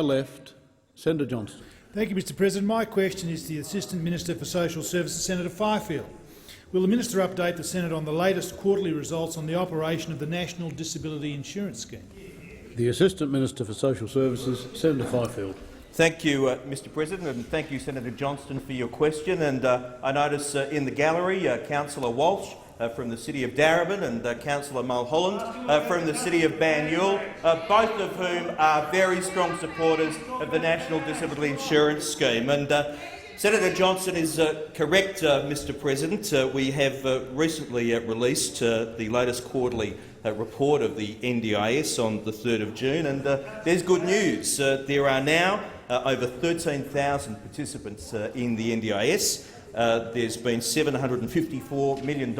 Left, Senator Johnston. Thank you, Mr President. My question is to the Assistant Minister for Social Services, Senator Fifield. Will the Minister update the Senate on the latest quarterly results on the operation of the National Disability Insurance Scheme? The Assistant Minister for Social Services, Senator Fifield. Thank you, Mr President, and thank you, Senator Johnston, for your question. And I notice in the gallery Councillor Walsh from the City of Darebin and Councillor Mulholland from the City of Banyule, both of whom are very strong supporters of the National Disability Insurance Scheme. And Senator Johnston is correct, Mr President. We have recently released the latest quarterly report of the NDIS on the 3rd of June, and there's good news. There are now over 13,000 participants in the NDIS. There's been $754 million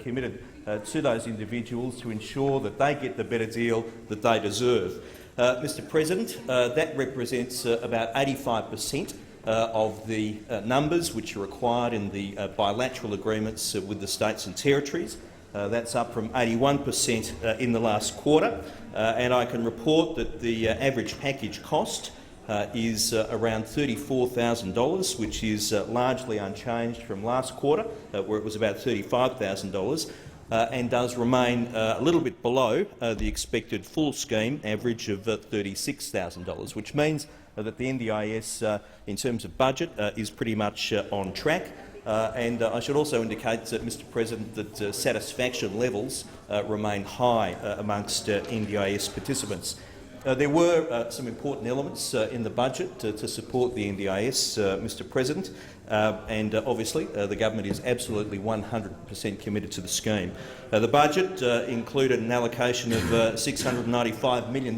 committed to those individuals to ensure that they get the better deal that they deserve. Mr President, that represents about 85% of the numbers which are required in the bilateral agreements with the states and territories. That's up from 81% in the last quarter, and I can report that the average package cost is around $34,000, which is largely unchanged from last quarter, where it was about $35,000, and does remain a little bit below the expected full scheme average of $36,000, which means that the NDIS, in terms of budget, is pretty much on track. And I should also indicate, Mr President, that satisfaction levels remain high amongst NDIS participants. There were some important elements in the budget to support the NDIS, Mr President, and obviously the government is absolutely 100% committed to the scheme. The budget included an allocation of $695 million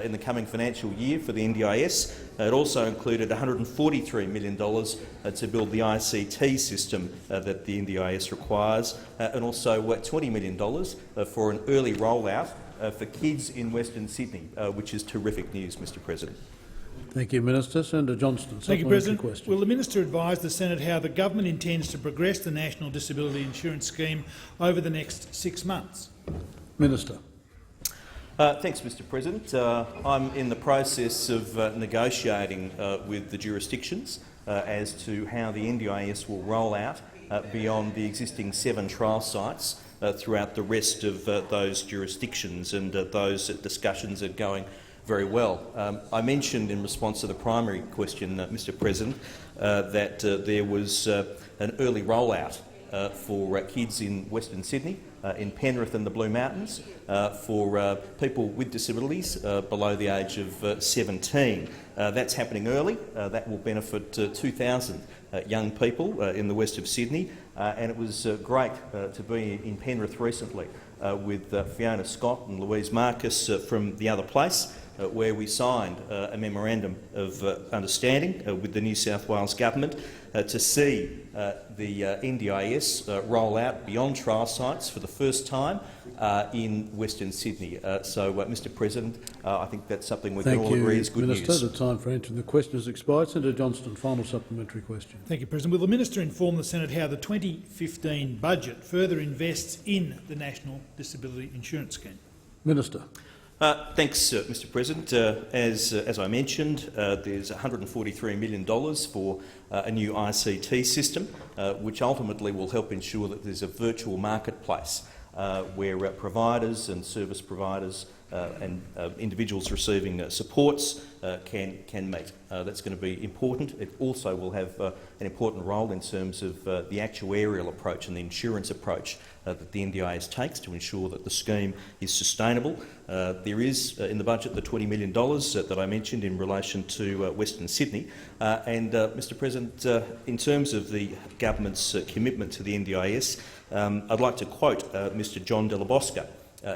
in the coming financial year for the NDIS. It also included $143 million to build the ICT system that the NDIS requires, and also $20 million for an early rollout for kids in Western Sydney, which is terrific news, Mr President. Thank you, Minister. Senator Johnston. Thank you, President. Will the Minister advise the Senate how the government intends to progress the National Disability Insurance Scheme over the next 6 months? Minister. Thanks, Mr President. I'm in the process of negotiating with the jurisdictions as to how the NDIS will roll out beyond the existing 7 trial sites throughout the rest of those jurisdictions, and those discussions are going very well. I mentioned in response to the primary question, Mr President, that there was an early rollout for kids in Western Sydney, in Penrith and the Blue Mountains, for people with disabilities below the age of 17. That's happening early. That will benefit 2,000 young people in the west of Sydney, and it was great to be in Penrith recently with Fiona Scott and Louise Marcus from The Other Place, where we signed a memorandum of understanding with the New South Wales Government to see the NDIS roll out beyond trial sites for the first time in Western Sydney. Mr President, I think that's something we can all agree is good news. Minister, the time for answering the question has expired. Senator Johnston, final supplementary question. Thank you, President. Will the Minister inform the Senate how the 2015 budget further invests in the National Disability Insurance Scheme? Minister. Thanks, Mr President. As I mentioned, there's $143 million for a new ICT system, which ultimately will help ensure that there's a virtual marketplace where providers and service providers and individuals receiving supports can meet. That's going to be important. It also will have an important role in terms of the actuarial approach and the insurance approach that the NDIS takes to ensure that the scheme is sustainable. There is in the budget the $20 million that I mentioned in relation to Western Sydney. Mr President, in terms of the government's commitment to the NDIS, I'd like to quote Mr John Delabosca,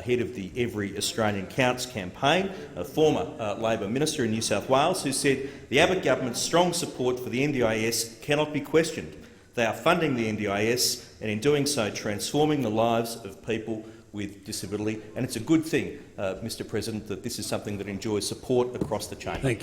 head of the Every Australian Counts campaign, a former Labor minister in New South Wales, who said, "The Abbott government's strong support for the NDIS cannot be questioned. They are funding the NDIS and in doing so transforming the lives of people with disability." And it's a good thing, Mr President, that this is something that enjoys support across the chain. Thank you.